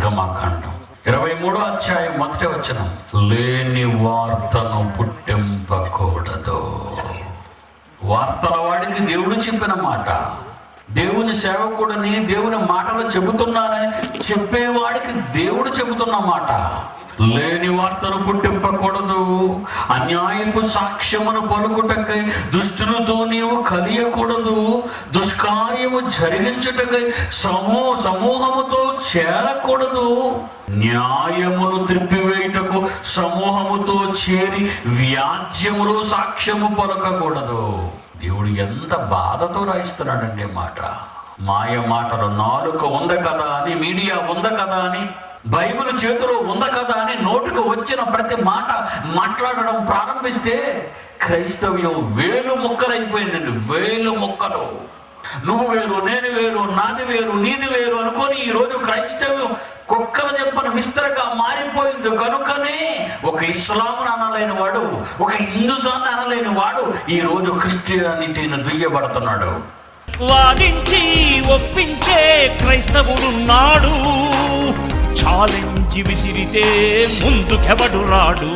నిర్గమకాండం 23వ అధ్యాయం 1వ వచనం, లేని వార్తను పుట్టింపకూడదు. వార్తల వాడికి దేవుడు చెప్పిన మాట, దేవుని సేవకుడిని దేవుని మాటలు చెబుతున్నానని చెప్పేవాడికి దేవుడు చెబుతున్న మాట. లేని వార్తను పుట్టింపకూడదు, అన్యాయపు సాక్ష్యమును పలుకుటకై దుష్టులతో నీవు కలియకూడదు, దుష్కార్యము జరిగించుటకై సమూహముతో చేరకూడదు, న్యాయమును త్రిప్పివేయుటకు సమూహముతో చేరి వ్యాజ్యములో సాక్ష్యము పలకకూడదు. దేవుడు ఎంత బాధతో రాయిస్తున్నాడండి మాట. మాయ మాటలు, నాలుక ఉంది కదా అని, మీడియా ఉంది కదా అని, బైబిల్ చేతిలో ఉంది కదా అని నోటికి వచ్చిన ప్రతి మాట మాట్లాడడం ప్రారంభిస్తే క్రైస్తవ్యం వేలు ముక్కలైపోయిందండి. వేలు ముక్కలు. నువ్వు వేరు, నేను వేరు, నాది వేరు, నీది వేరు అనుకొని ఈరోజు క్రైస్తవ్యం కుక్కల చెప్పని విస్తరగా మారిపోయింది. కనుకనే ఒక ఇస్లాంను అనలేని వాడు, ఒక హిందూసాన్ని అనలేని వాడు ఈరోజు క్రిస్టియానిటీని దుయ్యబడుతున్నాడు. వాదించి ఒప్పించే క్రైస్తవుడున్నాడు, ఛాలెంజ్ విసిరితే ముందుకెవడు రాడు.